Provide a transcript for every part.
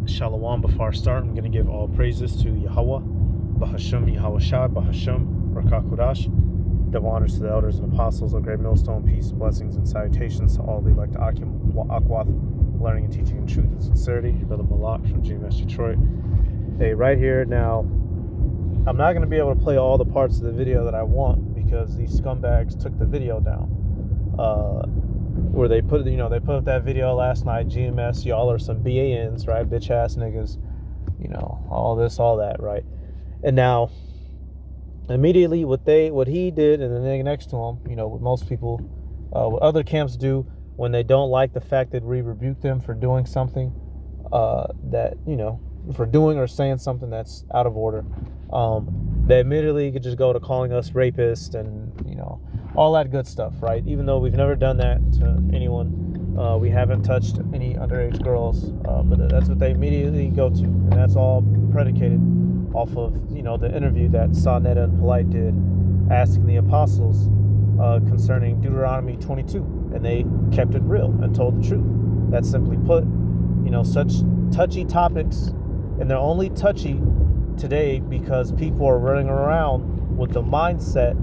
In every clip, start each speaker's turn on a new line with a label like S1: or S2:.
S1: Shalom. Before I start, I'm going to give all praises to Yahweh, Bahasham, Yahweh Bahasham, Rakakudash. Double honors to the elders and apostles of Great Millstone. Peace, blessings, and salutations to all the elect Akim, Akwath, learning and teaching in truth and sincerity. Brother Malak from GMS Detroit. Hey, right here now, I'm not going to be able to play all the parts of the video that I want because these scumbags took the video down. Where they put, they put up that video last night. GMS, y'all are some BANs, right? Bitch ass niggas, all this, all that, right? And now, immediately, what he did, and the nigga next to him, what most people, what other camps do when they don't like the fact that we rebuke them for doing something, for doing or saying something that's out of order, they immediately could just go to calling us rapists and all that good stuff, right? Even though we've never done that to anyone, we haven't touched any underage girls, but that's what they immediately go to, and that's all predicated off of the interview that Sonetta and Polite did, asking the apostles concerning Deuteronomy 22, and they kept it real and told the truth. That's simply put, such touchy topics, and they're only touchy today because people are running around with the mindset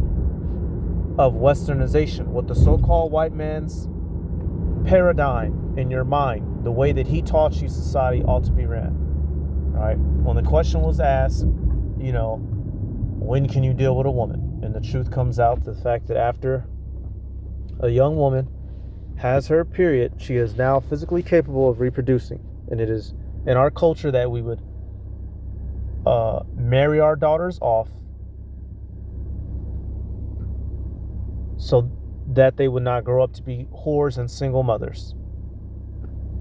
S1: of westernization, with the so-called white man's paradigm in your mind, the way that he taught you society ought to be ran. Right? When the question was asked, when can you deal with a woman? And the truth comes out, the fact that after a young woman has her period, she is now physically capable of reproducing. And it is in our culture that we would marry our daughters off so that they would not grow up to be whores and single mothers.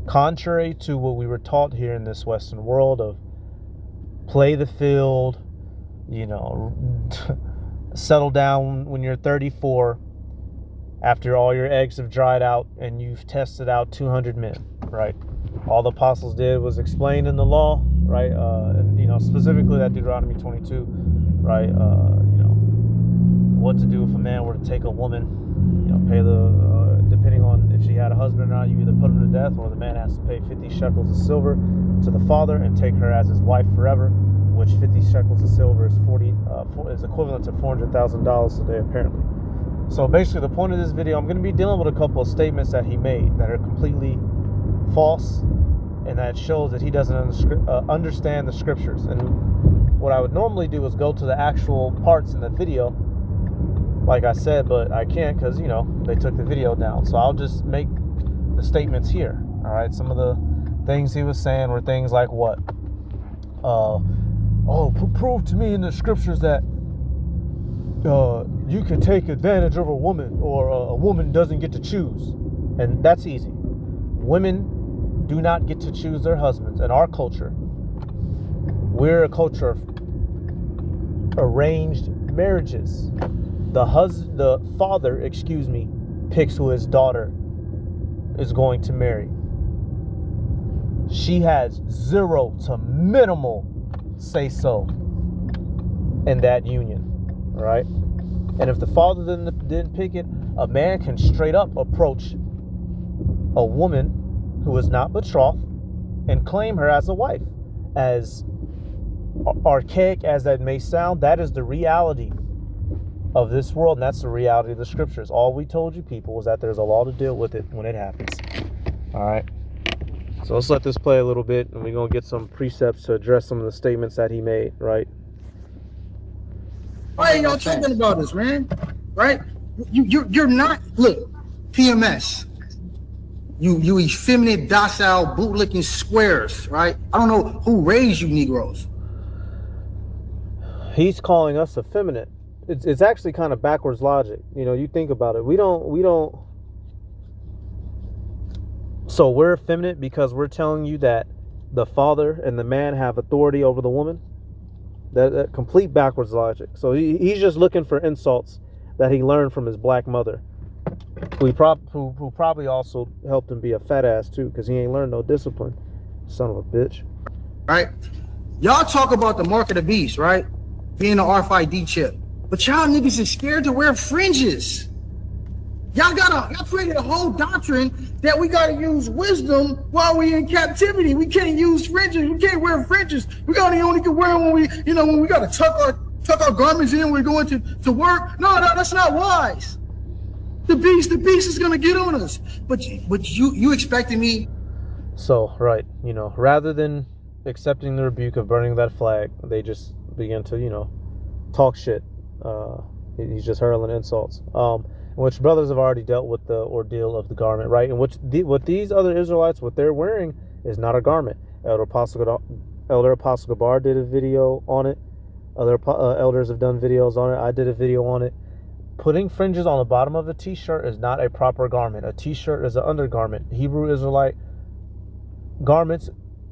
S1: Contrary to what we were taught here in this Western world of play the field, settle down when you're 34 after all your eggs have dried out and you've tested out 200 men, right? All the apostles did was explain in the law, right? And specifically that Deuteronomy 22, right? What to do if a man were to take a woman, pay depending on if she had a husband or not, you either put him to death or the man has to pay 50 shekels of silver to the father and take her as his wife forever, which 50 shekels of silver is is equivalent to $400,000 today, apparently. So basically the point of this video, I'm going to be dealing with a couple of statements that he made that are completely false, and that shows that he doesn't understand the scriptures. And what I would normally do is go to the actual parts in the video, like I said, but I can't because, they took the video down. So I'll just make the statements here. All right. Some of the things he was saying were things like what? Prove to me in the scriptures that you can take advantage of a woman, or a woman doesn't get to choose. And that's easy. Women do not get to choose their husbands. In our culture, we're a culture of arranged marriages. The father, picks who his daughter is going to marry. She has zero to minimal say-so in that union, right? And if the father didn't pick it, a man can straight up approach a woman who is not betrothed and claim her as a wife. As archaic as that may sound, that is the reality of this world, and that's the reality of the scriptures. All we told you people was that there's a law to deal with it when it happens. All right, so let's let this play a little bit, and we're gonna get some precepts to address some of the statements that he made. Right?
S2: Why are y'all talking about this, man? Right? You're not, look, PMS. You effeminate, docile, bootlicking squares, right? I don't know who raised you Negroes.
S1: He's calling us effeminate. It's actually kind of backwards logic. You think about it. We don't. So we're effeminate because we're telling you that the father and the man have authority over the woman. That complete backwards logic. So he's just looking for insults that he learned from his black mother, who probably also helped him be a fat ass too, because he ain't learned no discipline. Son of a bitch.
S2: Right? Y'all talk about the mark of the beast, right? Being an RFID chip. But y'all niggas is scared to wear fringes. Y'all created a whole doctrine that we gotta use wisdom while we in captivity. We can't use fringes. We can't wear fringes. We only can wear them when we gotta tuck our garments in. We're going to work. No, that's not wise. The beast is gonna get on us. But you expecting me?
S1: So right, rather than accepting the rebuke of burning that flag, they just begin to talk shit. He's just hurling insults. Which brothers have already dealt with the ordeal of the garment, right? And what these other Israelites, what they're wearing is not a garment. Elder Apostle Gabar did a video on it. Other elders have done videos on it. I did a video on it. Putting fringes on the bottom of a t-shirt is not a proper garment. A t-shirt is an undergarment. Hebrew Israelite garments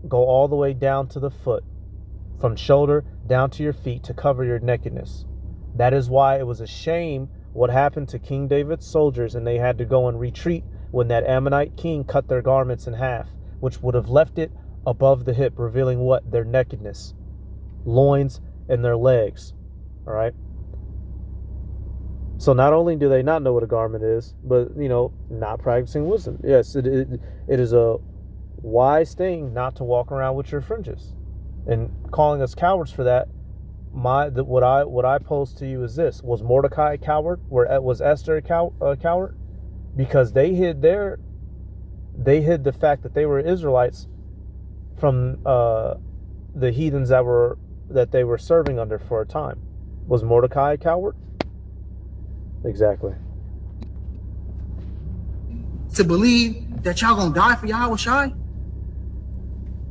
S1: go all the way down to the foot, from shoulder down to your feet, to cover your nakedness. That is why it was a shame what happened to King David's soldiers, and they had to go and retreat when that Ammonite king cut their garments in half, which would have left it above the hip, revealing what? Their nakedness, loins, and their legs. All right. So not only do they not know what a garment is, but not practicing wisdom. Yes, it is a wise thing not to walk around with your fringes, and calling us cowards for that. What I pose to you is this: was Mordecai a coward? Was Esther a coward? Because they hid the fact that they were Israelites from the heathens that they were serving under for a time. Was Mordecai a coward? Exactly.
S2: To believe that y'all gonna die for Yahweh Shai?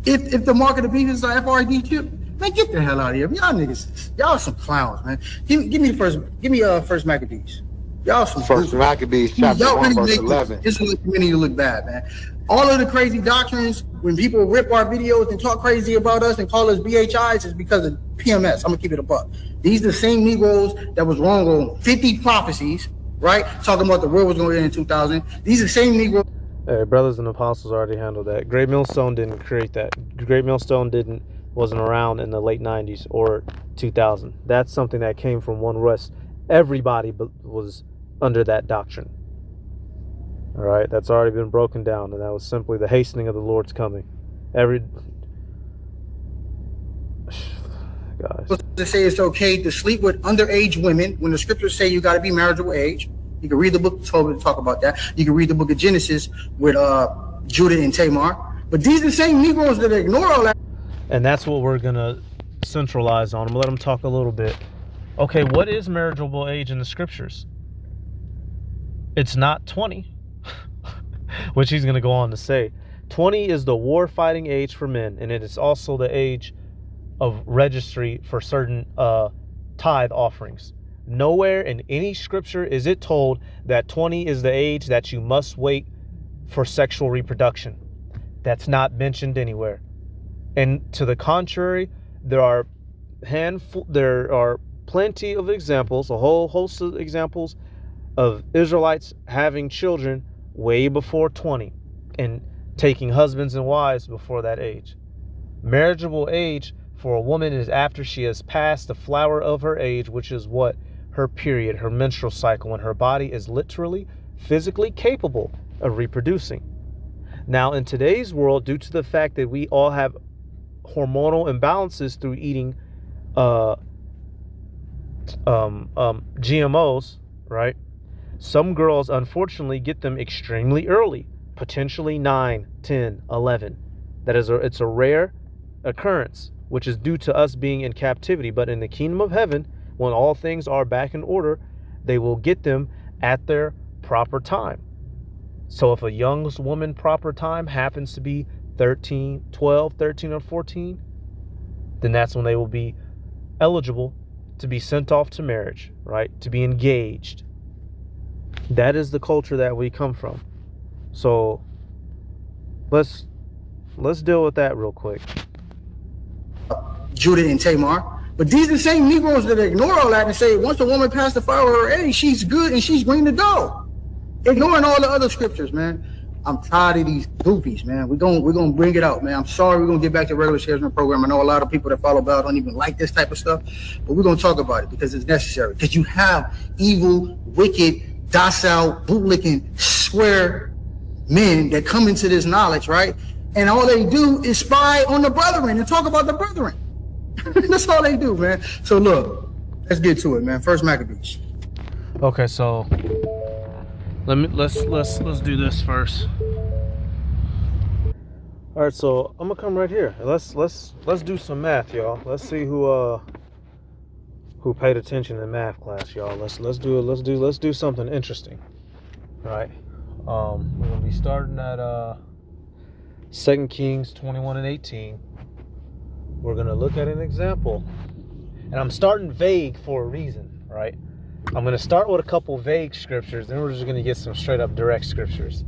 S2: If the mark of the beast is a FRD chip, man, get the hell out of here. Y'all niggas, y'all some clowns, man. Give me first Maccabees. Y'all some
S3: First Maccabees chapter 1 verse 11.
S2: Israel community look bad, man. All of the crazy doctrines, when people rip our videos and talk crazy about us and call us BHIs, is because of PMS. I'm gonna keep it a buck. These are the same Negroes that was wrong on 50 prophecies, right? Talking about the world was going to end in 2000. These are the same Negroes.
S1: Hey, brothers and apostles already handled that. Great Millstone didn't create that. Great Millstone wasn't around in the late 90s or 2000. That's something that came from One West. Everybody was under that doctrine. All right, that's already been broken down, and that was simply the hastening of the Lord's coming. Guys,
S2: to say it's okay to sleep with underage women when the scriptures say you got to be marriageable age. You can read the book of Tobit to talk about that. You can read the book of Genesis with Judah and Tamar. But these are the same Negroes that ignore all that.
S1: And that's what we're going to centralize on. I'm going to let them talk a little bit. Okay, what is marriageable age in the scriptures? It's not 20, which he's going to go on to say. 20 is the war-fighting age for men, and it is also the age of registry for certain tithe offerings. Nowhere in any scripture is it told that 20 is the age that you must wait for sexual reproduction. That's not mentioned anywhere. And to the contrary, there are plenty of examples, a whole host of examples of Israelites having children way before 20 and taking husbands and wives before that age. Marriageable age for a woman is after she has passed the flower of her age, which is what? Her period, her menstrual cycle, when her body is literally, physically capable of reproducing. Now, in today's world, due to the fact that we all have hormonal imbalances through eating GMOs, right? Some girls, unfortunately, get them extremely early, potentially 9, 10, 11. It's a rare occurrence, which is due to us being in captivity. But in the kingdom of heaven, when all things are back in order, they will get them at their proper time. So if a young woman proper time happens to be 12, 13, or 14, then that's when they will be eligible to be sent off to marriage, right? To be engaged. That is the culture that we come from. So let's deal with that real quick.
S2: Judah and Tamar. But these are the same Negroes that ignore all that and say once a woman passed the flower of her age, she's good and she's green to go. Ignoring all the other scriptures, man. I'm tired of these goofies, man. We're gonna bring it out, man. I'm sorry, we're gonna get back to regular shares program. I know a lot of people that follow Bell don't even like this type of stuff, but we're gonna talk about it because it's necessary. Because you have evil, wicked docile, bootlicking, square men that come into this knowledge, right? And all they do is spy on the brethren and talk about the brethren. That's all they do, man. So look, let's get to it, man. First Maccabees.
S1: Okay, so let's do this first. All right, so I'm gonna come right here. Let's do some math, y'all. Let's see who paid attention in math class, y'all. Let's do something interesting. All right. We're gonna be starting at 2 Kings 21 and 18. We're gonna look at an example, and I'm starting vague for a reason, right? I'm gonna start with a couple vague scriptures, then we're just gonna get some straight up direct scriptures.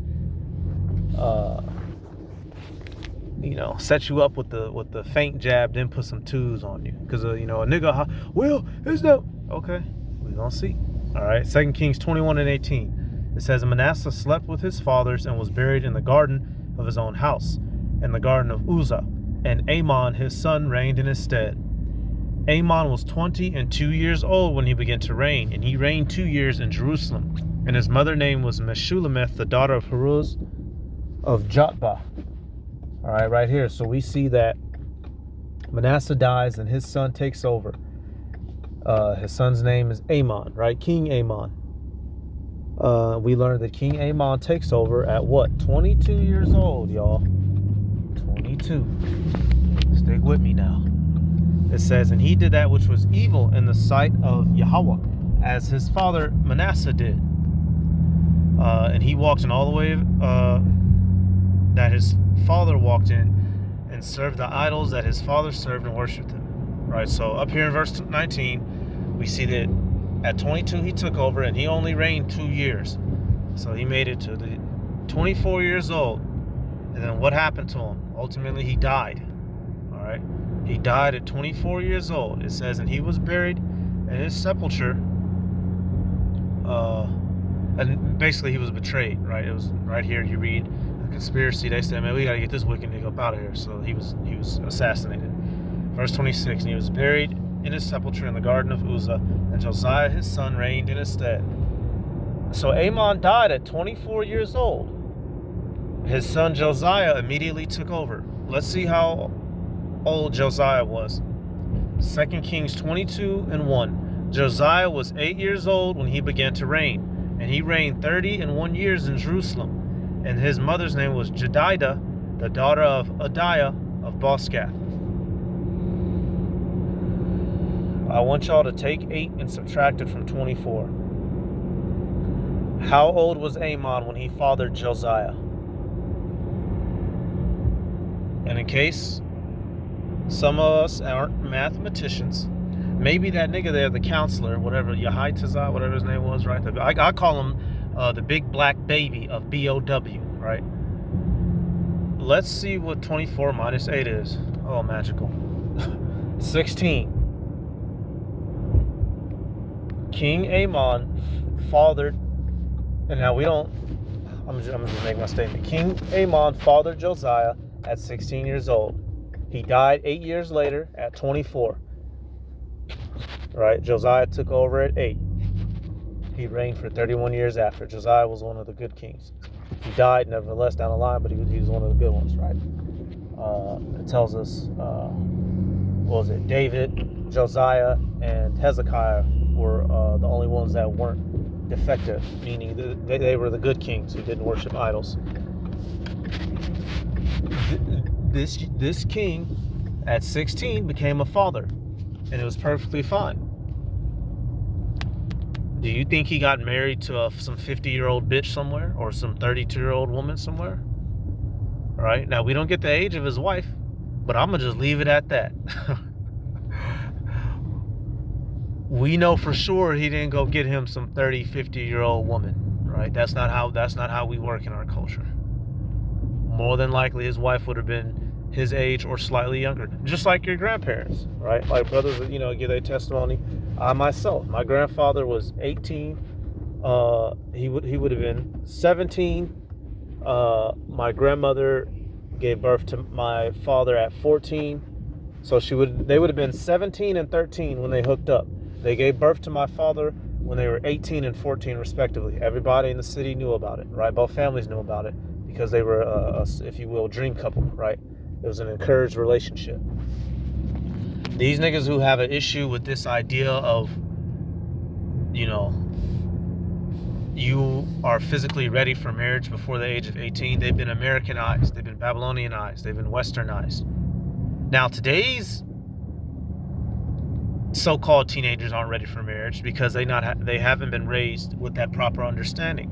S1: Set you up with the faint jab, then put some twos on you, because a nigga, well, it's no okay. We gonna see. All right, 2 Kings 21 and 18. It says, Manasseh slept with his fathers and was buried in the garden of his own house, in the garden of Uzzah, and Amon his son reigned in his stead. Amon was 22 years old when he began to reign, and he reigned 2 years in Jerusalem. And his mother name was Meshullemeth, the daughter of Haruz of Jotbah. All right, right here. So we see that Manasseh dies and his son takes over. His son's name is Amon, right? King Amon. We learned that King Amon takes over at what? 22 years old, y'all. 22. Stick with me now. It says, and he did that which was evil in the sight of Yahweh, as his father Manasseh did. And he walked in all the way that his father walked in, and served the idols that his father served and worshipped them. Right, so up here in verse 19, we see that at 22 he took over, and he only reigned 2 years. So he made it to the 24 years old. And then what happened to him? Ultimately, he died. All right, he died at 24 years old. It says, and he was buried in his sepulcher. And basically, he was betrayed. Right, it was right here. You read a conspiracy. They said, man, we got to get this wicked nigga up out of here. So he was assassinated. Verse 26, and he was buried in his sepulcher in the garden of Uzzah, and Josiah his son reigned in his stead. So Amon died at 24 years old. His son Josiah immediately took over. Let's see how old Josiah was. 2 Kings 22 and 1. Josiah was 8 years old when he began to reign, and he reigned 31 years in Jerusalem. And his mother's name was Jedidah, the daughter of Adiah of Boskath. I want y'all to take 8 and subtract it from 24. How old was Amon when he fathered Josiah? And in case some of us aren't mathematicians, maybe that nigga there, the counselor, whatever, Yahitazah, whatever his name was, right? I call him the big black baby of BOW, right? Let's see what 24 minus 8 is. Oh, magical. 16. King Amon fathered, and now I'm just make my statement. King Amon fathered Josiah at 16 years old. He died 8 years later at 24. Right? Josiah took over at 8. He reigned for 31 years after. Josiah was one of the good kings. He died nevertheless down the line, but he was one of the good ones, right? It tells us, what was it? David, Josiah, and Hezekiah were the only ones that weren't defective, meaning they were the good kings who didn't worship idols. This king at 16 became a father, and it was perfectly fine. Do you think he got married to some 50-year-old bitch somewhere, or some 32-year-old woman somewhere? Right? Now, we don't get the age of his wife, but I'm gonna just leave it at that. We know for sure he didn't go get him some 30, 50-year-old woman, right? That's not how we work in our culture. More than likely, his wife would have been his age or slightly younger, just like your grandparents, right? Like brothers, give their testimony. I myself, my grandfather was 18. He would have been 17. My grandmother gave birth to my father at 14, so they would have been 17 and 13 when they hooked up. They gave birth to my father when they were 18 and 14 respectively. Everybody in the city knew about it, right? Both families knew about it because they were, if you will, dream couple, right? It was an encouraged relationship. These niggas who have an issue with this idea of, you know, you are physically ready for marriage before the age of 18, they've been Americanized, they've been Babylonianized, they've been Westernized. Now, today's so-called teenagers aren't ready for marriage because they haven't been raised with that proper understanding.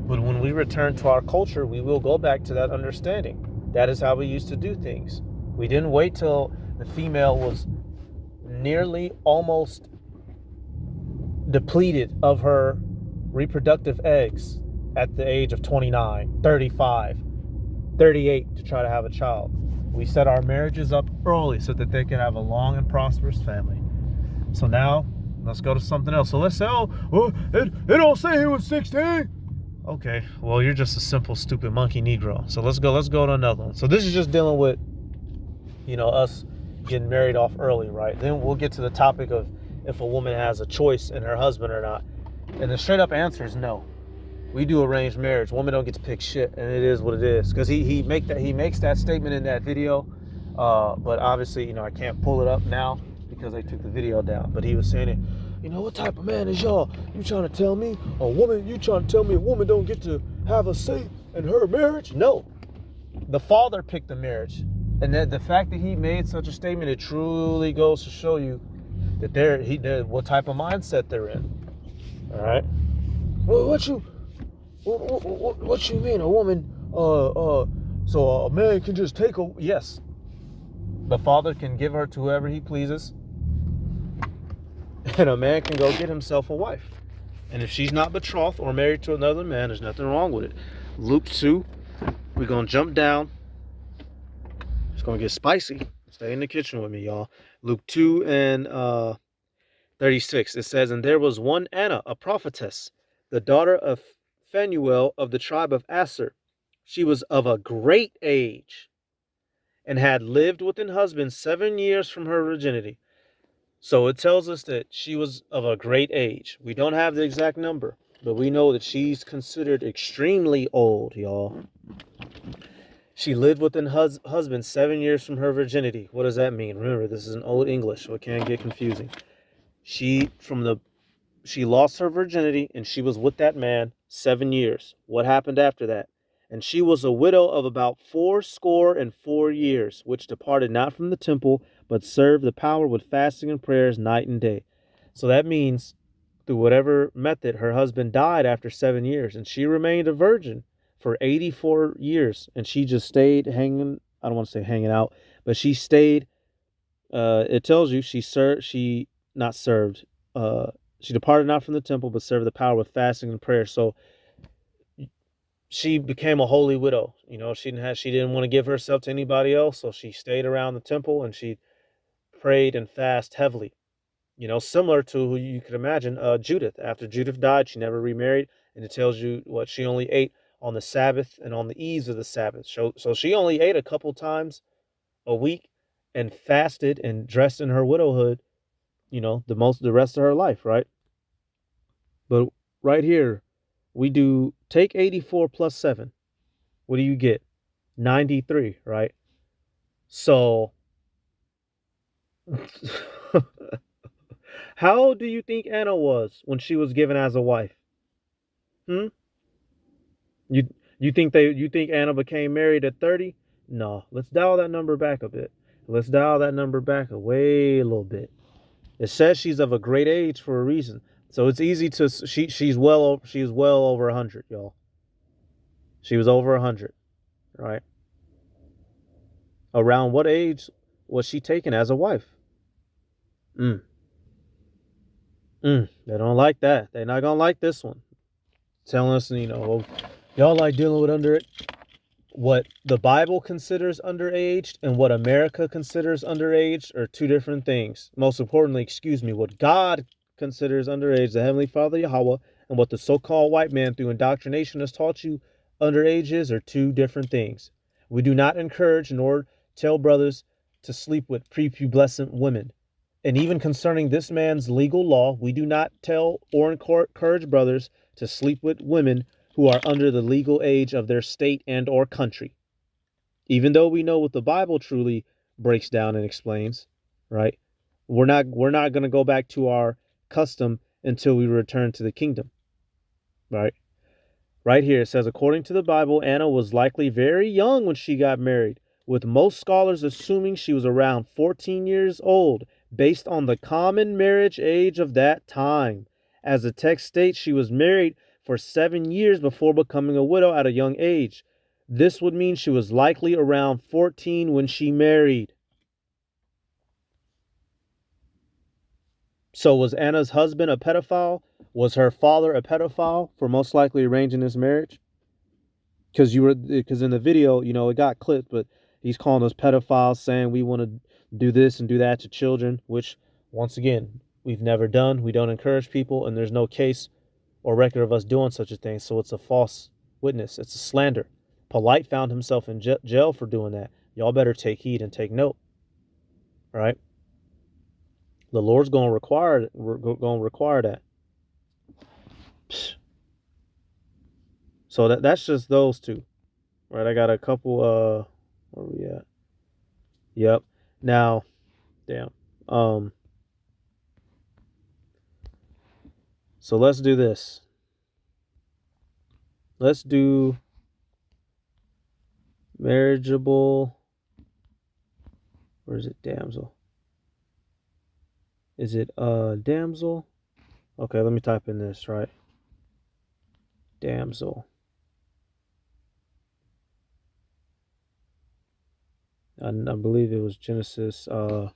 S1: But when we return to our culture, we will go back to that understanding. That is how we used to do things. We didn't wait till the female was nearly almost depleted of her reproductive eggs at the age of 29, 35, 38 to try to have a child. We set our marriages up early so that they could have a long and prosperous family. So now, let's go to something else. So let's say, it don't say he was 16. Okay, well, you're just a simple, stupid monkey Negro. So let's go to another one. So this is just dealing with, you know, us getting married off early, right? Then we'll get to the topic of if a woman has a choice in her husband or not. And the straight up answer is no. We do arranged marriage. Women don't get to pick shit, and it is what it is. Because he makes that statement in that video, but obviously, you know, I can't pull it up now because they took the video down. But he was saying it, you know, what type of man is y'all? You trying to tell me a woman? You trying to tell me a woman don't get to have a say in her marriage? No, the father picked the marriage, and the fact that he made such a statement, it truly goes to show you that they're what type of mindset they're in. All right. Well, what you mean a woman? So a man can just take a yes. The father can give her to whoever he pleases, and a man can go get himself a wife. And if she's not betrothed or married to another man, there's nothing wrong with it. Luke 2, we're gonna jump down. It's gonna get spicy. Stay in the kitchen with me, y'all. Luke 2 and 36. It says, and there was one Anna, a prophetess, the daughter of Phanuel of the tribe of Aser. She was of a great age and had lived with an husband 7 years from her virginity. So it tells us that she was of a great age. We don't have the exact number, but we know that she's considered extremely old, y'all. She lived with an husband 7 years from her virginity. What does that mean? Remember, this is an old English, so it can get confusing. She lost her virginity and she was with that man 7 years. What happened after that? And she was a widow of about 84 years, which departed not from the temple, but served the power with fasting and prayers night and day. So that means through whatever method, her husband died after 7 years, and she remained a virgin for 84 years. And she just stayed hanging. I don't want to say hanging out, but she stayed. It tells you she departed not from the temple, but served the power with fasting and prayer. So she became a holy widow. You know, she didn't want to give herself to anybody else, so she stayed around the temple and she prayed and fasted heavily. You know, similar to who you could imagine, Judith. After Judith died, she never remarried, and it tells you what she only ate on the Sabbath and on the eves of the Sabbath. So she only ate a couple times a week and fasted and dressed in her widowhood, you know, the rest of her life, right? But right here, we do take 84 plus 7. What do you get? 93, right? So how old do you think Anna was when she was given as a wife? You think Anna became married at 30? No, let's dial that number back a bit. Let's dial that number back a little bit. It says she's of a great age for a reason. So it's easy to she's well over 100, y'all. She was over 100, right? Around what age was she taken as a wife? They don't like that. They're not gonna like this one. Telling us, you know, y'all like dealing with what the Bible considers underage and what America considers underage are two different things. Most importantly, what God considers underage, the Heavenly Father Yahweh, and what the so-called white man through indoctrination has taught you underage is are two different things. We do not encourage nor tell brothers to sleep with prepubescent women. And even concerning this man's legal law, we do not tell or encourage brothers to sleep with women who are under the legal age of their state and or country. Even though we know what the Bible truly breaks down and explains, right? We're not going to go back to our custom until we return to the kingdom, right? Right here it says, according to the Bible, Anna was likely very young when she got married, with most scholars assuming she was around 14 years old, based on the common marriage age of that time. As the text states, she was married for 7 years before becoming a widow at a young age. This would mean she was likely around 14 when she married. So was Anna's husband a pedophile? Was her father a pedophile for most likely arranging this marriage? Because in the video, it got clipped, but he's calling us pedophiles, saying we want to do this and do that to children, which once again we've never done. We don't encourage people, and there's no case or record of us doing such a thing. So it's a false witness. It's a slander. Polite found himself in jail for doing that. Y'all better take heed and take note. Right? The Lord's going to require that. So that's just those two. Right? I got a couple. Where we at? Yep. Now, damn. So let's do this. Let's do marriageable. Where is it? Damsel. Is it damsel? Okay, let me type in this, right? Damsel. I believe it was Genesis. Let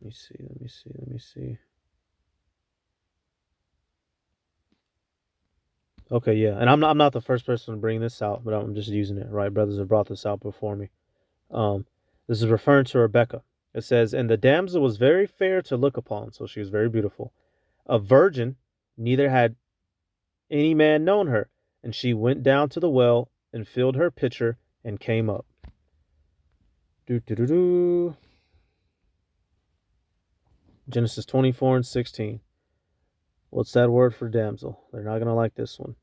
S1: me see. Okay, yeah, and I'm not the first person to bring this out, but I'm just using it, right? Brothers have brought this out before me. This is referring to Rebecca. It says, and the damsel was very fair to look upon, so she was very beautiful. A virgin, neither had any man known her, and she went down to the well and filled her pitcher and came up. Genesis 24:16. What's that word for damsel? They're not going to like this one.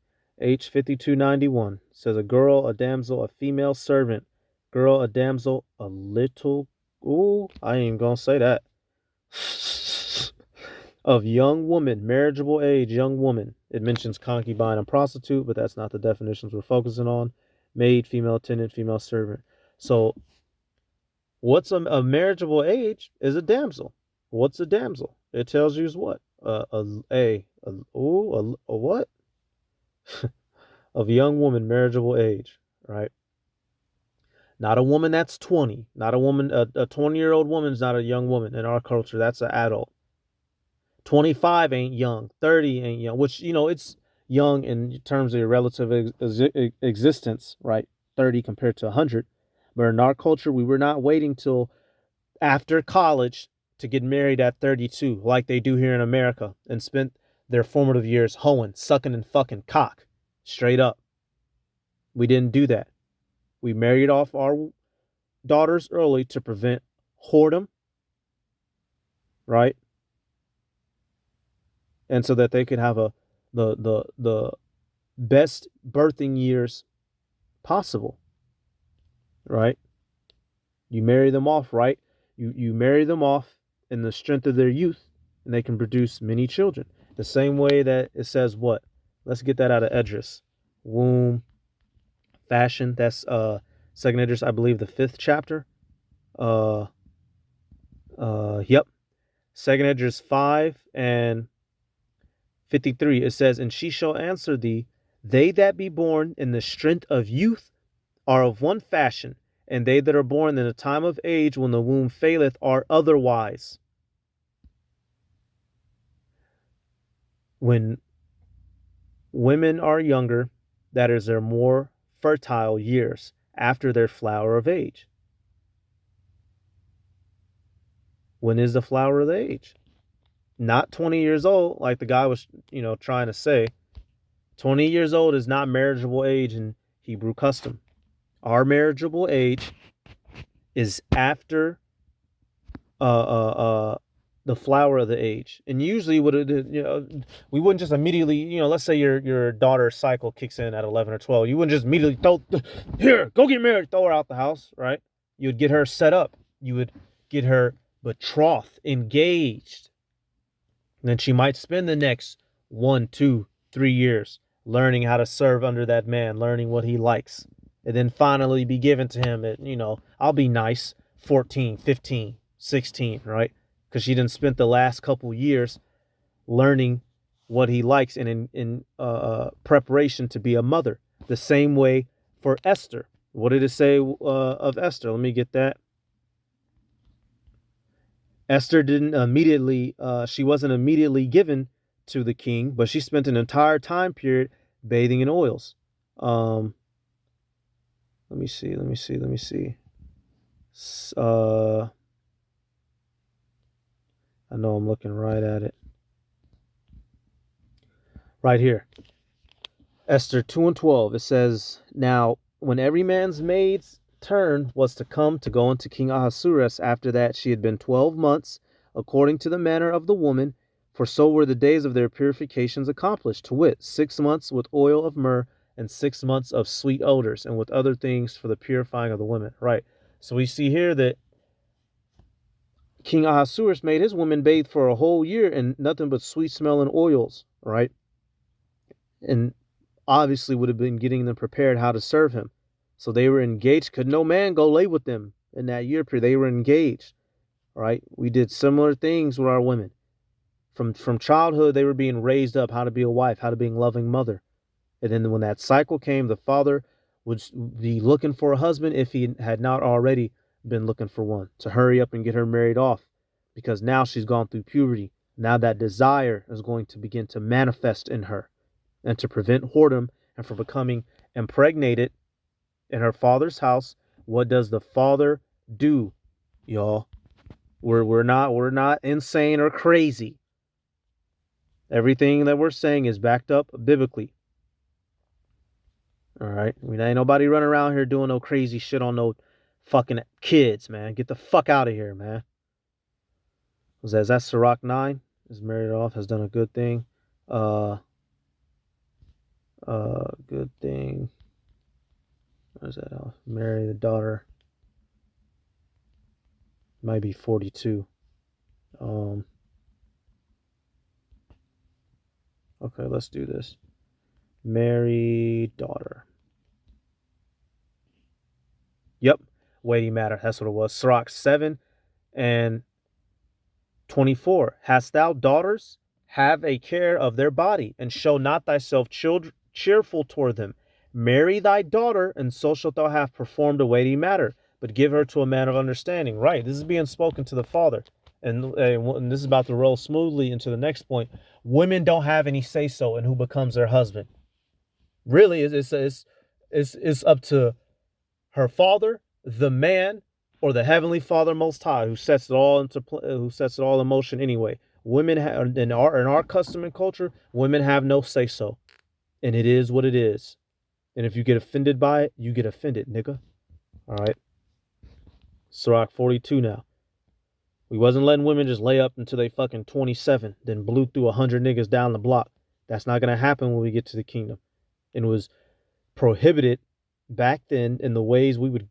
S1: H5291 says a girl, a damsel, a female servant. Girl, a damsel, a little. Ooh, I ain't even going to say that. Of young woman, marriageable age, young woman. It mentions concubine and prostitute, but that's not the definitions we're focusing on. Maid, female attendant, female servant. So what's a marriageable age is a damsel. What's a damsel? It tells you is what? A what? Of young woman, marriageable age, right? Not a woman that's 20. Not a woman, a 20-year-old woman's not a young woman in our culture. That's an adult. 25 ain't young. 30 ain't young, which, it's young in terms of your relative existence, right? 30 compared to 100. But in our culture, we were not waiting till after college to get married at 32, like they do here in America, and spent their formative years hoeing, sucking, and fucking cock. Straight up. We didn't do that. We married off our daughters early to prevent whoredom, right? And so that they could have the best birthing years possible, right? You marry them off, right? You marry them off in the strength of their youth, and they can produce many children. The same way that it says what? Let's get that out of Esdras. Womb, fashion. That's Second Esdras, I believe, the 5th chapter. Yep. Second Esdras 5:53. It says, and she shall answer thee, they that be born in the strength of youth are of one fashion, and they that are born in the time of age when the womb faileth are otherwise. When women are younger, that is their more fertile years after their flower of age. When is the flower of the age? Not 20 years old, like the guy was, trying to say. 20 years old is not marriageable age in Hebrew custom. Our marriageable age is after uh, uh, uh, the flower of the age. And usually, we wouldn't just immediately, let's say your daughter's cycle kicks in at 11 or 12. You wouldn't just immediately here, go get married, throw her out the house, right? You would get her set up. You would get her betrothed, engaged. And then she might spend the next 1, 2, 3 years learning how to serve under that man, learning what he likes. And then finally be given to him at, I'll be nice, 14, 15, 16, right? Because she didn't spent the last couple years learning what he likes and in preparation to be a mother. The same way for Esther. What did it say of Esther? Let me get that. Esther didn't immediately, she wasn't immediately given to the king, but she spent an entire time period bathing in oils. Let me see. I know I'm looking right at it. Right here. Esther 2:12. It says, now, when every man's maid's turn was to come to go unto King Ahasuerus, after that she had been 12 months, according to the manner of the woman, for so were the days of their purifications accomplished, to wit, 6 months with oil of myrrh, and 6 months of sweet odors, and with other things for the purifying of the women. Right. So we see here that King Ahasuerus made his women bathe for a whole year in nothing but sweet smelling oils, right? And obviously would have been getting them prepared how to serve him. So they were engaged. Could no man go lay with them in that year period? They were engaged, right? We did similar things with our women. From childhood, they were being raised up how to be a wife, how to be a loving mother. And then when that cycle came, the father would be looking for a husband if he had not already been looking for one, to hurry up and get her married off, because now she's gone through puberty. Now that desire is going to begin to manifest in her, and to prevent whoredom and from becoming impregnated in her father's house. What does the father do, y'all? We're not insane or crazy. Everything that we're saying is backed up biblically. All right, ain't nobody running around here doing no crazy shit on no fucking kids, man. Get the fuck out of here, man. Is that Sirach 9? Is married off, has done a good thing. Good thing. Where's that? Marry the daughter. Might be 42. Okay, let's do this. Marry daughter. Yep, weighty matter. That's what it was. Sirach 7 and 24. Hast thou daughters? Have a care of their body, and show not thyself cheerful toward them. Marry thy daughter, and so shalt thou have performed a weighty matter, but give her to a man of understanding. Right, this is being spoken to the father. And this is about to roll smoothly into the next point. Women don't have any say-so in who becomes their husband. Really, it's up to her father, the man, or the heavenly Father Most High, who sets it all in motion anyway. Women in our custom and culture, women have no say-so, and it is what it is. And if you get offended by it, you get offended, nigga. All right. Sirach 42 now. We wasn't letting women just lay up until they fucking 27, then blew through 100 niggas down the block. That's not going to happen when we get to the kingdom. It was prohibited back then, in the ways we would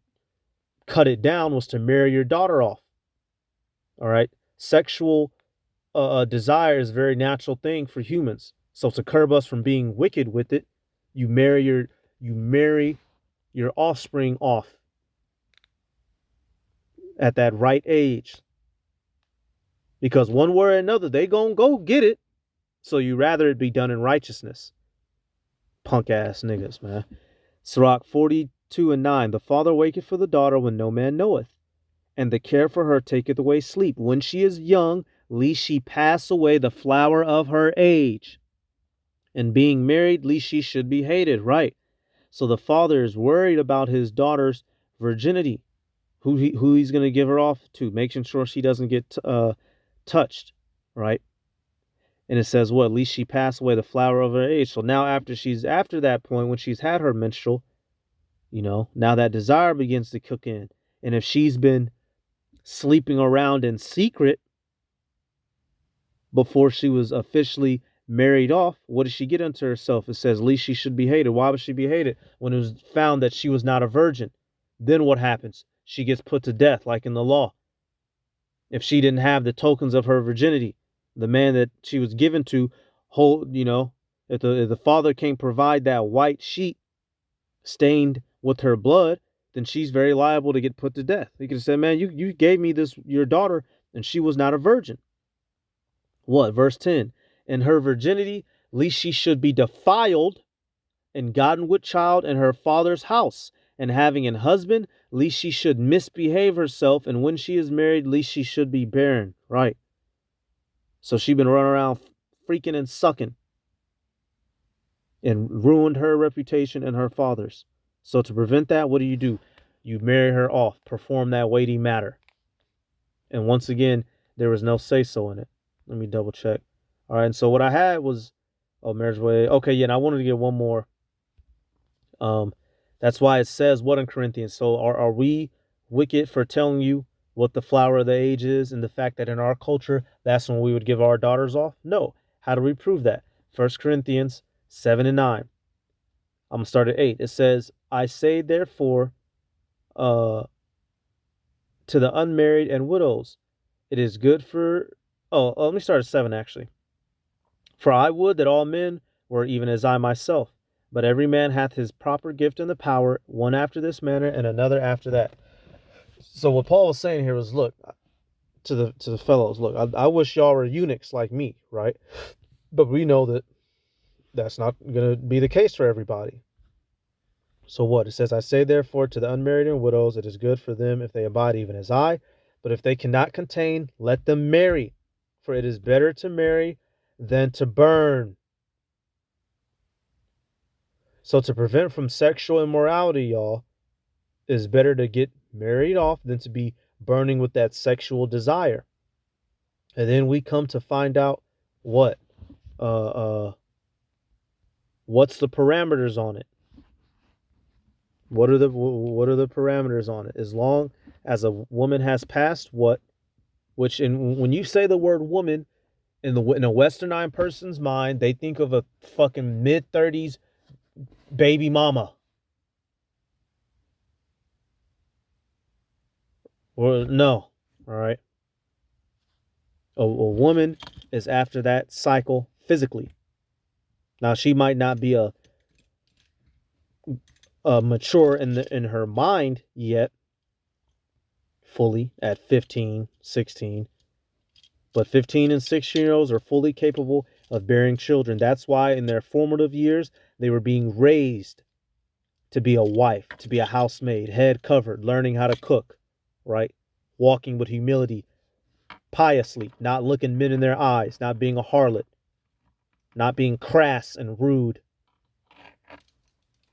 S1: cut it down was to marry your daughter off. All right. Sexual desire is a very natural thing for humans. So to curb us from being wicked with it, you marry your offspring off at that right age. Because one way or another, they gonna go get it. So you rather it be done in righteousness. Punk ass niggas, man. Sirach 42 and 9. The father waketh for the daughter when no man knoweth, and the care for her taketh away sleep. When she is young, lest she pass away the flower of her age. And being married, lest she should be hated. Right. So the father is worried about his daughter's virginity, who he's going to give her off to, making sure she doesn't get touched, right? And it says, what? At least she passed away the flower of her age. So now after that point, when she's had her menstrual, now that desire begins to cook in. And if she's been sleeping around in secret before she was officially married off, what did she get unto herself? It says, least she should be hated. Why would she be hated? When it was found that she was not a virgin. Then what happens? She gets put to death, like in the law. If she didn't have the tokens of her virginity, the man that she was given to hold, if the father can't provide that white sheet stained with her blood, then she's very liable to get put to death. He could have said, man, you gave me your daughter, and she was not a virgin. What? Verse 10. In her virginity, least she should be defiled and gotten with child in her father's house. And having an husband, least she should misbehave herself. And when she is married, least she should be barren. Right. So she been running around freaking and sucking and ruined her reputation and her father's. So to prevent that, what do? You marry her off, perform that weighty matter. And once again, there was no say-so in it. Let me double check. All right, and so what I had was, marriage way. Okay, yeah, and I wanted to get one more. That's why it says what in Corinthians. So are we wicked for telling you what the flower of the age is, and the fact that in our culture, that's when we would give our daughters off? No. How do we prove that? 1 Corinthians 7 and 9. I'm going to start at 8. It says, I say therefore to the unmarried and widows, it is good for... let me start at 7 actually. For I would that all men were even as I myself, but every man hath his proper gift and the power, one after this manner and another after that. So what Paul was saying here was, look, to the fellows, look, I wish y'all were eunuchs like me, right? But we know that that's not going to be the case for everybody. So what? It says, I say therefore to the unmarried and widows, it is good for them if they abide even as I, but if they cannot contain, let them marry, for it is better to marry than to burn. So to prevent from sexual immorality, y'all, it is better to get married off than to be burning with that sexual desire. And then we come to find out what's the parameters on it. What are the parameters on it? As long as a woman has passed what, when you say the word woman in a westernized person's mind, they think of a fucking mid-30s baby mama. Or no, all right. A woman is after that cycle physically. Now she might not be a mature in her mind yet, fully at 15, 16. But 15 and 16-year-olds are fully capable of bearing children. That's why in their formative years, they were being raised to be a wife, to be a housemaid, head covered, learning how to cook, right? Walking with humility, piously, not looking men in their eyes, not being a harlot, not being crass and rude.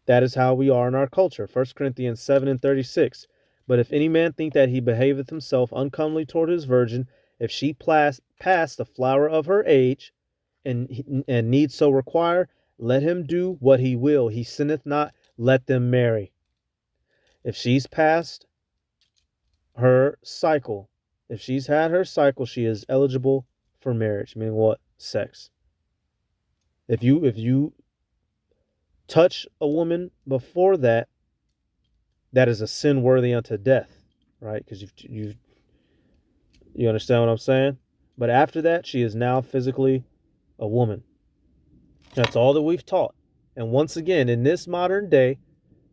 S1: That is how we are in our culture. 1 Corinthians 7 and 36. But if any man think that he behaveth himself uncomely toward his virgin, if she pass the flower of her age, and need so require, let him do what he will. He sinneth not, let them marry. If she's past her cycle, if she's had her cycle, she is eligible for marriage. Meaning what? Sex. If you touch a woman before that, that is a sin worthy unto death, right? Because you understand what I'm saying? But after that, she is now physically a woman. That's all that we've taught. And once again, in this modern day,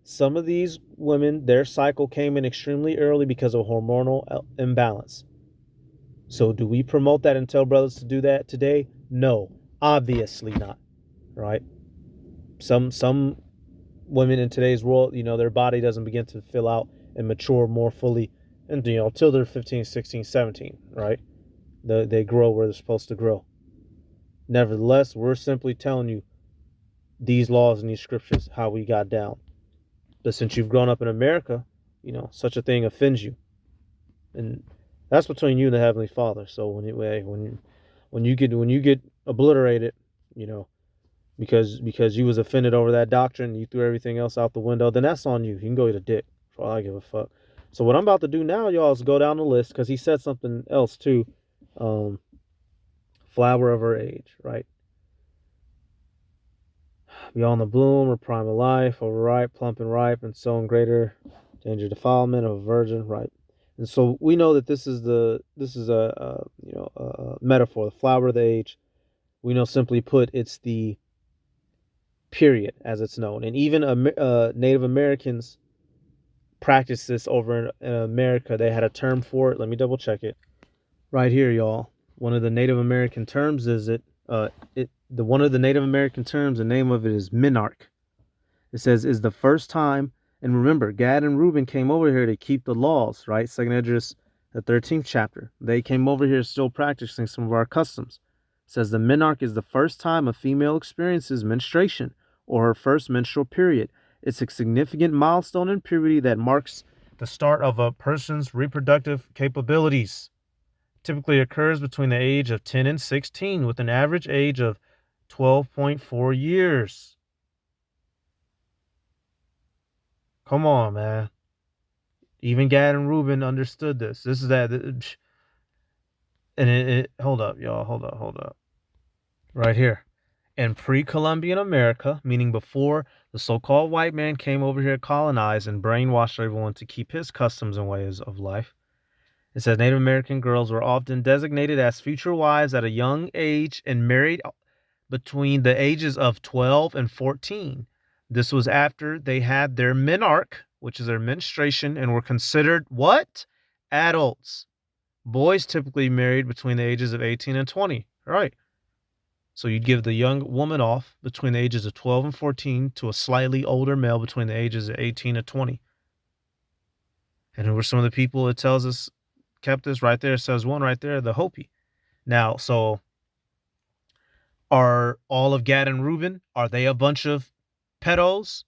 S1: some of these women, their cycle came in extremely early because of hormonal imbalance. So do we promote that and tell brothers to do that today? No, obviously not, right? Some women in today's world, their body doesn't begin to fill out and mature more fully and until they're 15, 16, 17, right? They grow where they're supposed to grow. Nevertheless, we're simply telling you these laws and these scriptures, how we got down. But since you've grown up in America, such a thing offends you. And that's between you and the Heavenly Father. So when you get obliterated, because you was offended over that doctrine, you threw everything else out the window, then that's on you. You can go eat a dick. For all I give a fuck. So what I'm about to do now, y'all, is go down the list because he said something else too. Um, flower of her age, right? Beyond the bloom or prime of life, overripe, plump and ripe, and so in greater danger defilement of a virgin, right? And so we know that this is a metaphor, the flower of the age. We know, simply put, it's the period as it's known, and even Native Americans practice this over in America. They had a term for it. Let me double check it right here, y'all. One of the Native American terms is one of the Native American terms. The name of it is minarch. It says is the first time, and remember, Gad and Reuben came over here to keep the laws, right? Second Esdras, the 13th chapter. They came over here still practicing some of our customs. It says the minarch is the first time a female experiences menstruation or her first menstrual period. It's a significant milestone in puberty that marks the start of a person's reproductive capabilities. Typically occurs between the age of 10 and 16 with an average age of 12.4 years. Come on, man. Even Gad and Reuben understood this. This is that. And hold up, y'all. Hold up. Right here. In pre-Columbian America, meaning before the so-called white man came over here, colonized, and brainwashed everyone to keep his customs and ways of life, it says Native American girls were often designated as future wives at a young age and married between the ages of 12 and 14. This was after they had their menarche, which is their menstruation, and were considered what? Adults. Boys typically married between the ages of 18 and 20. Right. So you'd give the young woman off between the ages of 12 and 14 to a slightly older male between the ages of 18 and 20. And who were some of the people it tells us kept this right there? It says one right there, the Hopi. Now, so are all of Gad and Reuben, are they a bunch of pedos?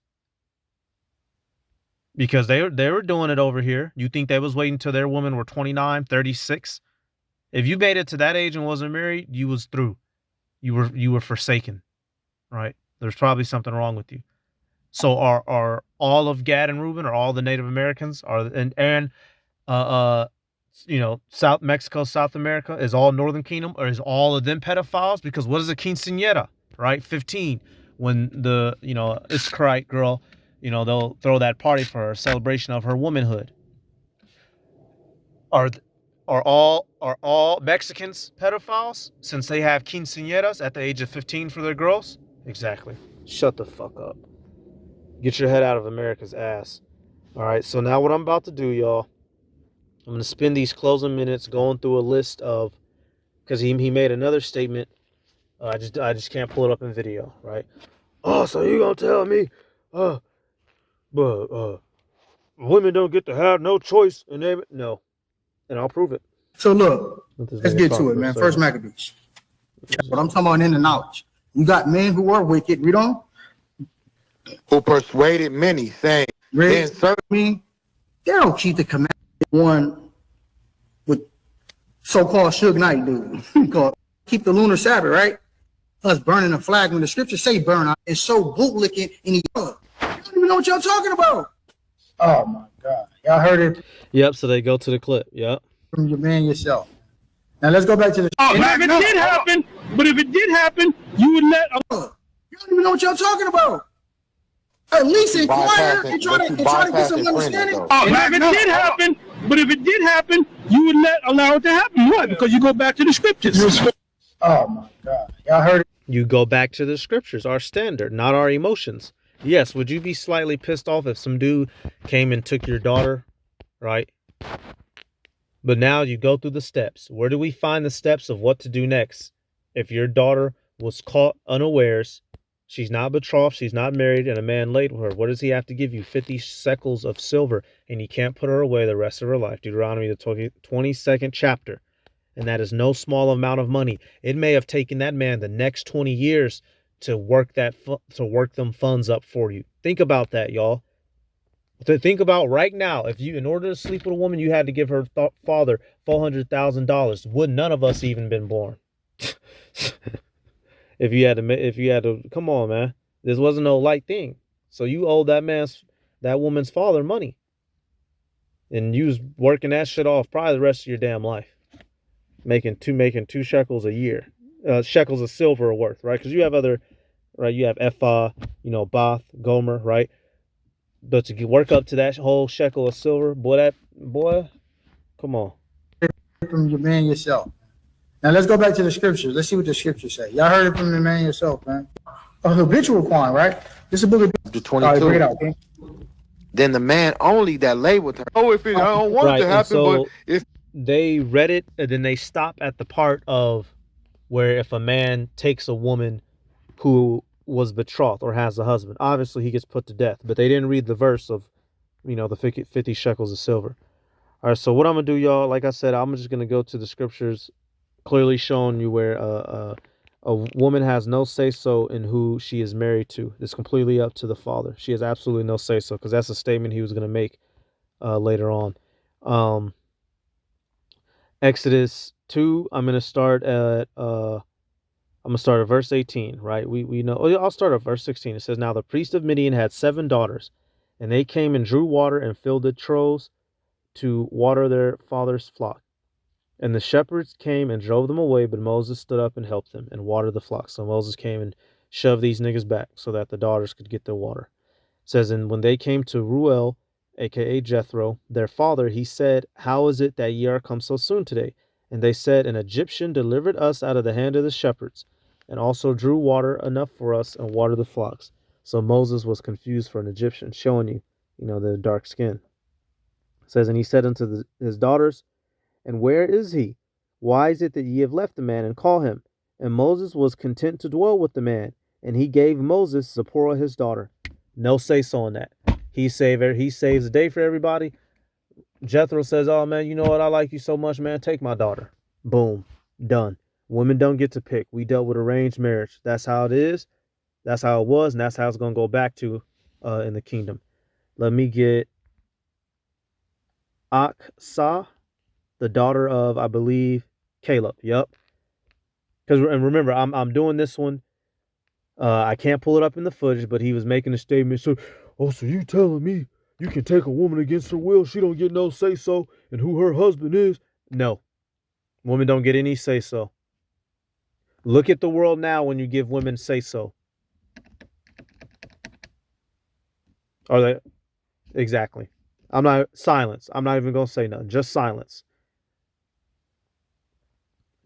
S1: Because they were doing it over here. You think they was waiting till their women were 29, 36? If you made it to that age and wasn't married, you was through. You were forsaken, right? There's probably something wrong with you. So are all of Gad and Reuben, or all the Native Americans, South Mexico, South America, is all Northern Kingdom, or is all of them pedophiles? Because what is a quinceañera, right? 15, when the Iscarite girl, they'll throw that party for a celebration of her womanhood. Are all Mexicans pedophiles since they have quinceañeras at the age of 15 for their girls? Exactly. Shut the fuck up. Get your head out of America's ass. All right, so now what I'm about to do, y'all, I'm going to spend these closing minutes going through a list of, because he made another statement. I just can't pull it up in video, right? Oh, so you going to tell me, but women don't get to have no choice? No. And I'll prove it.
S2: So look, let's get to it, man. First Maccabees. What I'm talking about in the knowledge. You got men who are wicked. Read on.
S3: Who persuaded many, saying,
S2: Read me. They don't keep the commandment. One with so-called Suge Knight dude. Called keep the lunar Sabbath, right? Us burning a flag when the scriptures say burn. It's so bootlicking in the you don't even know what y'all talking about. Oh my God. Y'all heard it?
S1: Yep, so they go to the clip. Yep.
S2: From your man yourself. Now let's go back to the.
S4: If it did happen, but if it did happen, you would let.
S2: You don't even know what y'all talking about. At least inquire and try to get some understanding.
S4: If it did happen, but if it did happen, you would allow it to happen. Why? Because you go back to the scriptures.
S2: Oh my God. Y'all heard it?
S1: You go back to the scriptures, our standard, not our emotions. Yes, would you be slightly pissed off if some dude came and took your daughter, right? But now you go through the steps. Where do we find the steps of what to do next? If your daughter was caught unawares, she's not betrothed, she's not married, and a man laid with her, what does he have to give you? 50 shekels of silver, and you can't put her away the rest of her life. Deuteronomy, the 22nd chapter. And that is no small amount of money. It may have taken that man the next 20 years to work them funds up for you. Think about that, y'all. Think about right now, if you, in order to sleep with a woman, you had to give her father $400,000. Would none of us even been born? If you had to, come on, man. This wasn't no light thing. So you owe that woman's father money. and you was working that shit off probably the rest of your damn life, making 2 shekels a year, shekels of silver worth, right? Because you have other, right? You have ephah, bath, gomer, right? But to work up to that whole shekel of silver, boy, come on.
S2: From your man yourself. Now let's go back to the scriptures. Let's see what the scriptures say. Y'all heard it from the man yourself, man. A habitual crime, right? This is a book of.
S3: Chapter
S2: All right, bring it
S3: 22.
S2: out. Okay?
S3: Then the man only that lay with her. Oh, if it, I don't want it
S1: Right,
S3: to
S1: and
S3: happen, but
S1: so
S3: if
S1: they read it, and then they stop at the part of where if a man takes a woman who was betrothed or has a husband, obviously he gets put to death. But they didn't read the verse of, the 50 shekels of silver. All right, so what I'm gonna do, y'all, like I said, I'm just gonna go to the scriptures, clearly showing you where a woman has no say so in who she is married to. It's completely up to the father. She has absolutely no say so, because that's a statement he was gonna make later on. Um, Exodus 2. I'm gonna start at verse 18. Right? We know. Oh, I'll start at verse 16. It says, "Now the priest of Midian had 7 daughters, and they came and drew water and filled the troughs to water their father's flock. And the shepherds came and drove them away, but Moses stood up and helped them and watered the flock." So Moses came and shoved these niggas back so that the daughters could get their water. It says, "And when they came to Ruel, aka Jethro, their father, he said, How is it that ye are come so soon today? And they said, An Egyptian delivered us out of the hand of the shepherds, and also drew water enough for us and watered the flocks." So Moses was confused for an Egyptian, showing you, the dark skin. It says, "And he said unto his daughters, And where is he? Why is it that ye have left the man, and call him? And Moses was content to dwell with the man, and he gave Moses Zipporah his daughter." No say so on that. He saves the day for everybody. Jethro says, "Oh man, you know what? I like you so much, man. Take my daughter." Boom, done. Women don't get to pick. We dealt with arranged marriage. That's how it is. That's how it was, and that's how it's gonna go back to in the kingdom. Let me get Aksah, the daughter of, I believe, Caleb. Yep. And remember, I'm doing this one. I can't pull it up in the footage, but he was making a statement. So you telling me you can take a woman against her will? She don't get no say so, and who her husband is? No, women don't get any say so. Look at the world now when you give women say so. Are they exactly? I'm not silence. I'm not even gonna say nothing. Just silence.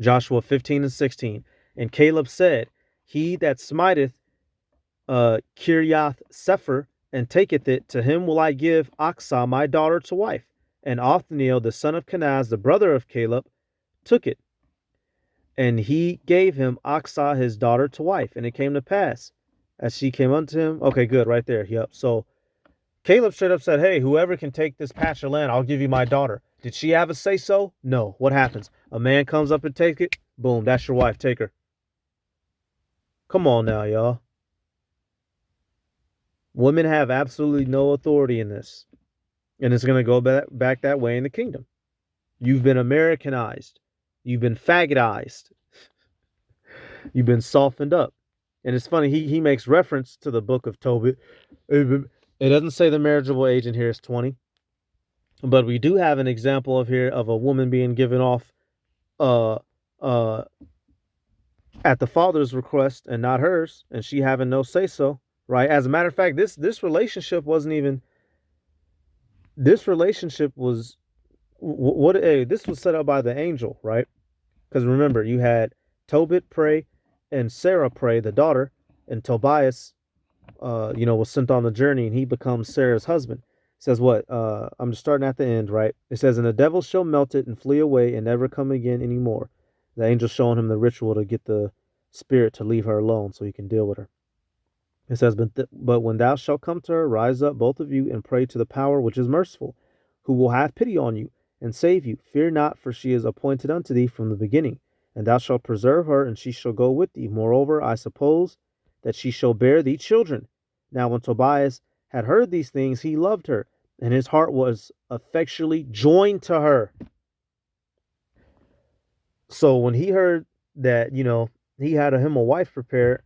S1: Joshua 15 and 16. "And Caleb said, He that smiteth Kiriath Sepher and taketh it, to him will I give Aksah my daughter to wife. And Othniel the son of Kenaz, the brother of Caleb, took it, and he gave him Aksah his daughter to wife. And it came to pass, as she came unto him." Okay, good, right there. Yep. So Caleb straight up said, "Hey, whoever can take this patch of land, I'll give you my daughter." Did she have a say so? No. What happens? A man comes up and takes it. Boom, that's your wife. Take her. Come on now, y'all. Women have absolutely no authority in this. And it's going to go back that way in the kingdom. You've been Americanized. You've been faggotized. You've been softened up. And it's funny, he makes reference to the book of Tobit. It doesn't say the marriageable age in here is 20. But we do have an example of a woman being given off uh uh at the father's request and not hers, and she having no say so, right? As a matter of fact, this relationship wasn't even. This relationship was this was set up by the angel, right? Because remember, you had Tobit pray and Sarah pray, the daughter, and Tobias, was sent on the journey, and he becomes Sarah's husband. It says what? I'm just starting at the end, right? It says, "And the devil shall melt it and flee away and never come again anymore." The angel showing him the ritual to get the spirit to leave her alone so he can deal with her. It says, "But when thou shalt come to her, rise up, both of you, and pray to the power which is merciful, who will have pity on you and save you. Fear not, for she is appointed unto thee from the beginning. And thou shalt preserve her, and she shall go with thee. Moreover, I suppose that she shall bear thee children." Now when Tobias had heard these things, he loved her, and his heart was effectually joined to her. So when he heard that, he had him a wife prepared,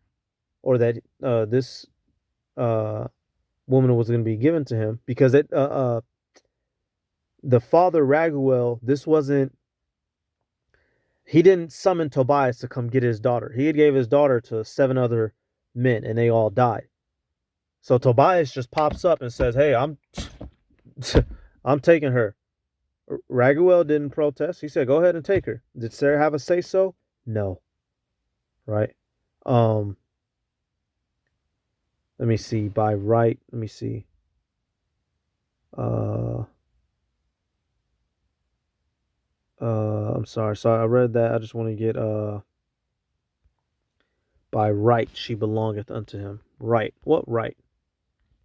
S1: or that this woman was going to be given to him, because The father Raguel, he didn't summon Tobias to come get his daughter. He had gave his daughter to 7 other men and they all died. So Tobias just pops up and says, "Hey, I'm taking her." Raguel didn't protest. He said, "Go ahead and take her." Did Sarah have a say so? No. Right? Let me see. By right, let me see. I'm sorry. So I read that. I just want to get by right she belongeth unto him. Right. What right?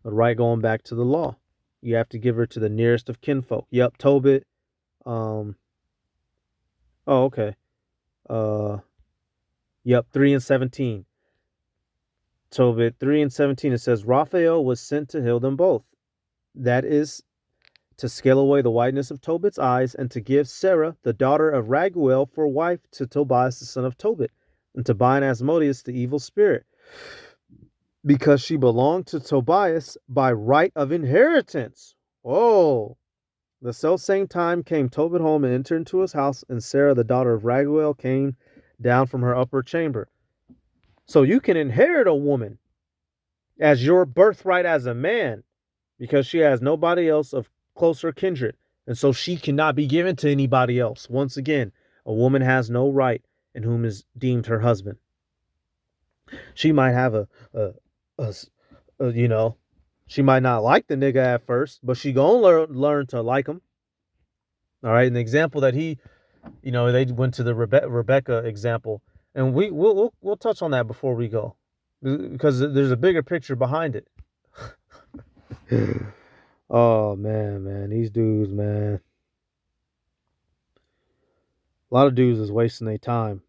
S1: The right going back to the law. You have to give her to the nearest of kinfolk. Yep, Tobit. Oh, okay. Yep, 3 and 17. Tobit 3 and 17. It says Raphael was sent to heal them both. That is to scale away the whiteness of Tobit's eyes, and to give Sarah, the daughter of Raguel, for wife to Tobias, the son of Tobit, and to bind Asmodeus, the evil spirit, because she belonged to Tobias by right of inheritance. Oh, the self-same time came Tobit home and entered into his house, and Sarah, the daughter of Raguel, came down from her upper chamber. So you can inherit a woman as your birthright as a man, because she has nobody else of closer kindred, and so she cannot be given to anybody else. Once again, a woman has no right in whom is deemed her husband. She might have a you know, she might not like the nigga at first, but she gonna learn to like him. All right. An example that they went to the Rebecca example, and we'll touch on that before we go, because there's a bigger picture behind it. Oh man, these dudes, man. A lot of dudes is wasting their time,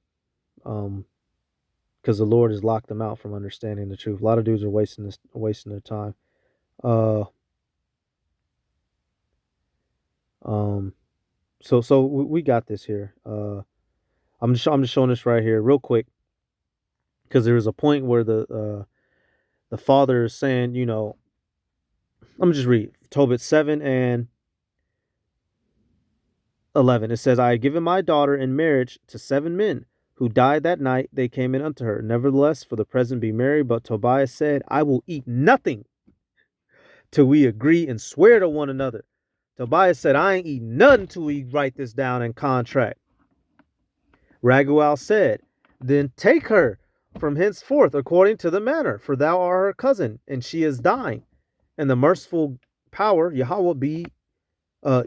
S1: because the Lord has locked them out from understanding the truth. A lot of dudes are wasting their time. So we got this here. I'm just showing this right here real quick, because there was a point where the father is saying, let me just read Tobit 7 and 11. It says, "I had given my daughter in marriage to 7 men who died that night. They came in unto her. Nevertheless, for the present be married. But Tobias said, I will eat nothing till we agree and swear to one another." Tobias said, "I ain't eating nothing till we write this down in contract." Raguel said, "Then take her from henceforth according to the manner, for thou art her cousin, and she is thine. And the merciful power, Yahweh,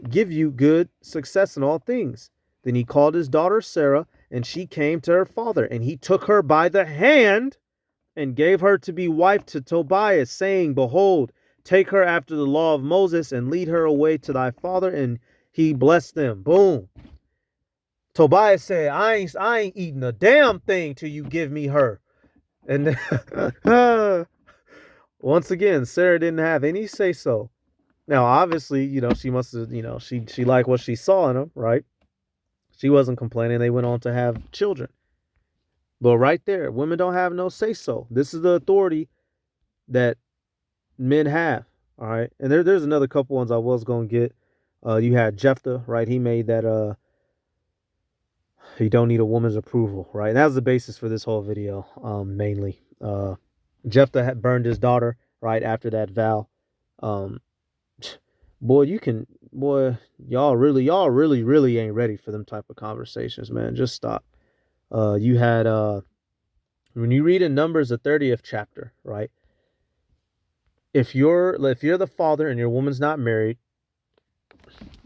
S1: give you good success in all things." Then he called his daughter Sarah, and she came to her father, and he took her by the hand and gave her to be wife to Tobias, saying, "Behold, take her after the law of Moses and lead her away to thy father." And he blessed them. Boom. Tobias said, I ain't eating a damn thing till you give me her. And once again, Sarah didn't have any say so. Now, obviously, she must have, she liked what she saw in him, right? She wasn't complaining. They went on to have children. But right there, women don't have no say so. This is the authority that men have. All right. And there's another couple ones I was going to get. You had Jephthah, right? He made that you don't need a woman's approval, right? And that was the basis for this whole video, mainly. Jephthah had burned his daughter right after that vow. Y'all really ain't ready for them type of conversations, man. Just stop. You had when you read in Numbers, the 30th chapter, right? If you're the father and your woman's not married,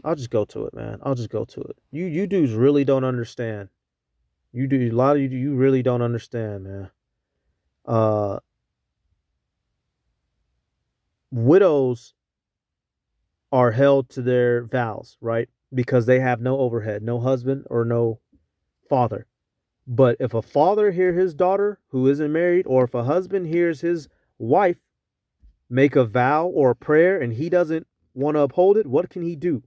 S1: I'll just go to it, man. I'll just go to it. You dudes really don't understand. A lot of you really don't understand, man. Widows are held to their vows, right? Because they have no overhead, no husband or no father. But if a father hears his daughter who isn't married, or if a husband hears his wife make a vow or a prayer and he doesn't want to uphold it, what can he do?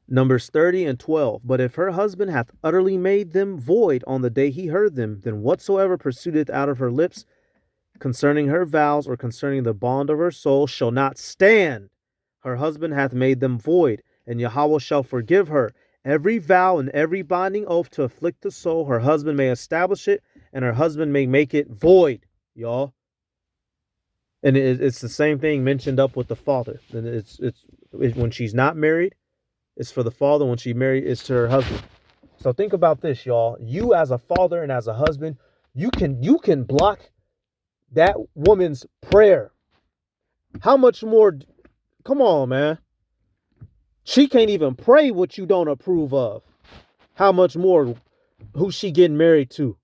S1: Numbers 30 and 12. "But if her husband hath utterly made them void on the day he heard them, then whatsoever proceedeth out of her lips concerning her vows or concerning the bond of her soul shall not stand, her husband hath made them void, and Yahweh shall forgive her every vow and every binding oath to afflict the soul. Her husband may establish it, and her husband may make it void, y'all. And it's the same thing mentioned up with the father. And it's when she's not married, it's for the father. When she married, it's to her husband. So think about this, y'all. You as a father and as a husband, you can block that woman's prayer. How much more? Come on, man. She can't even pray what you don't approve of. How much more who she getting married to?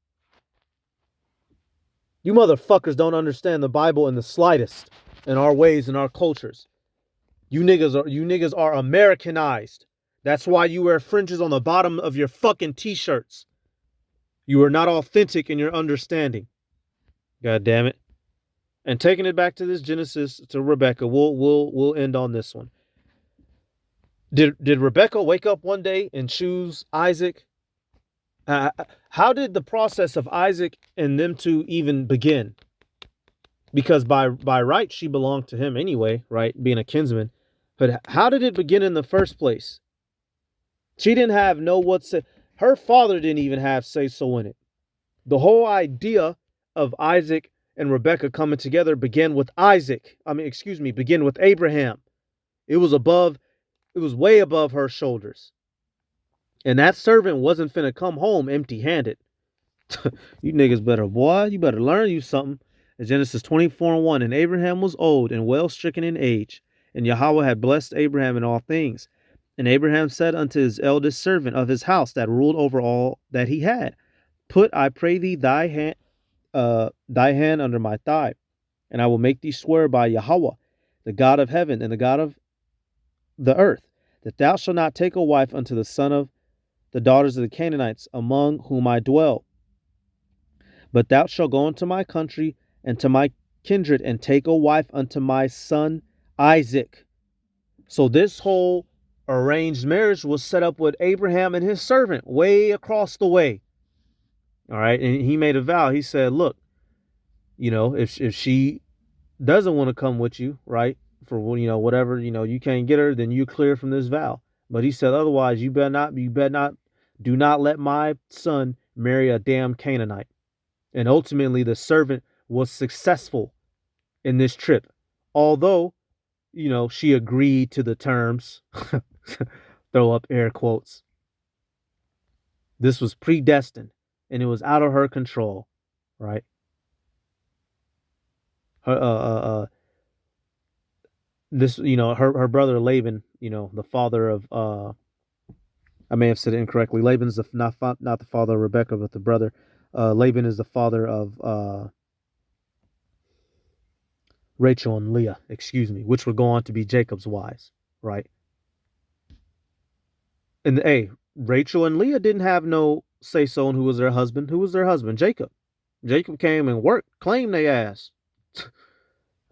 S1: You motherfuckers don't understand the Bible in the slightest, in our ways and our cultures. You niggas are Americanized. That's why you wear fringes on the bottom of your fucking t-shirts. You are not authentic in your understanding. God damn it. And taking it back to this Genesis to Rebecca, we'll end on this one. Did Rebecca wake up one day and choose Isaac? How did the process of Isaac and them two even begin? Because by right, she belonged to him anyway, right? Being a kinsman. But how did it begin in the first place? She didn't have her father didn't even have say so in it. The whole idea of Isaac and Rebecca coming together began with began with Abraham. It was way above her shoulders. And that servant wasn't finna come home empty-handed. You niggas you better learn you something. In Genesis 24:1, and Abraham was old and well stricken in age, and Yahweh had blessed Abraham in all things. And Abraham said unto his eldest servant of his house that ruled over all that he had, Put, I pray thee, thy hand under my thigh, and I will make thee swear by Yahweh, the God of heaven and the God of the earth, that thou shalt not take a wife unto the son of the daughters of the Canaanites, among whom I dwell. But thou shalt go into my country and to my kindred, and take a wife unto my son Isaac. So this whole arranged marriage was set up with Abraham and his servant way across the way. All right. And he made a vow. He said, look, if she doesn't want to come with you, right, for whatever, you can't get her, then you clear from this vow. But he said, otherwise, do not let my son marry a damn Canaanite. And ultimately, the servant was successful in this trip. Although, she agreed to the terms. Throw up air quotes. This was predestined, and it was out of her control, right? Her brother Laban, the father of I may have said it incorrectly. Laban's not the father of Rebecca, but the brother. Laban is the father of Rachel and Leah, which would go on to be Jacob's wives, right? And Rachel and Leah didn't have no say so in who was their husband. Who was their husband? Jacob. Jacob came and claimed they ass.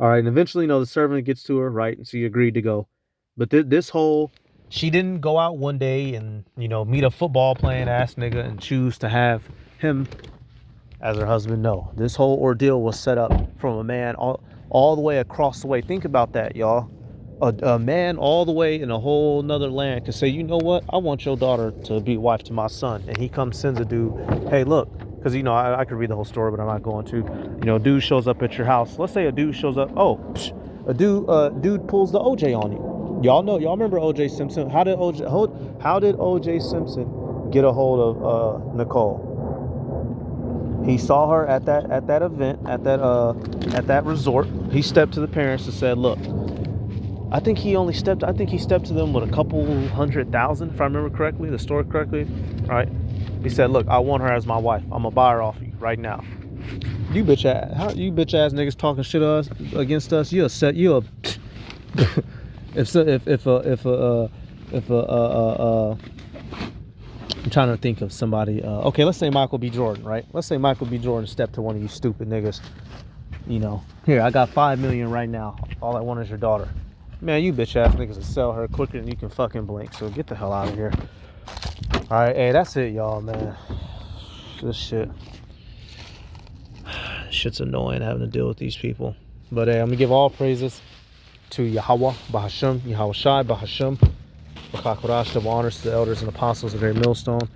S1: All right, and eventually, the servant gets to her, right, and she agreed to go. But she didn't go out one day and, meet a football playing ass nigga and choose to have him as her husband. No, this whole ordeal was set up from a man all the way across the way. Think about that, y'all. A man all the way in a whole nother land could say, you know what? I want your daughter to be wife to my son. And he sends a dude, hey, look, because, I could read the whole story, but I'm not going to. Dude shows up at your house. Let's say a dude shows up. A dude pulls the OJ on you. Y'all remember OJ Simpson? How did OJ Simpson get a hold of Nicole? He saw her at that event, at that resort. He stepped to the parents and said, look, I think he stepped to them with a couple 100,000, if I remember correctly, the story correctly, right? He said, look, I want her as my wife. I'm gonna buy her off you right now. You bitch ass niggas talking shit against us. I'm trying to think of somebody. Okay, let's say Michael B. Jordan, right? Let's say Michael B. Jordan stepped to one of you stupid niggas. Here, I got $5 million right now. All I want is your daughter. Man, you bitch ass niggas will sell her quicker than you can fucking blink. So get the hell out of here. All right, hey, that's it, y'all, man. This shit's annoying having to deal with these people. But hey, I'm gonna give all praises to Yahweh, Bahasham, Yahweh Shai, Bahasham, B'chakurash, double honors to the elders and apostles of the Great Millstone.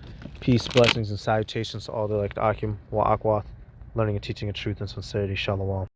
S1: Peace, blessings, and salutations to all the elect Akim, Wa Akwath, learning and teaching of truth and sincerity. Shalom.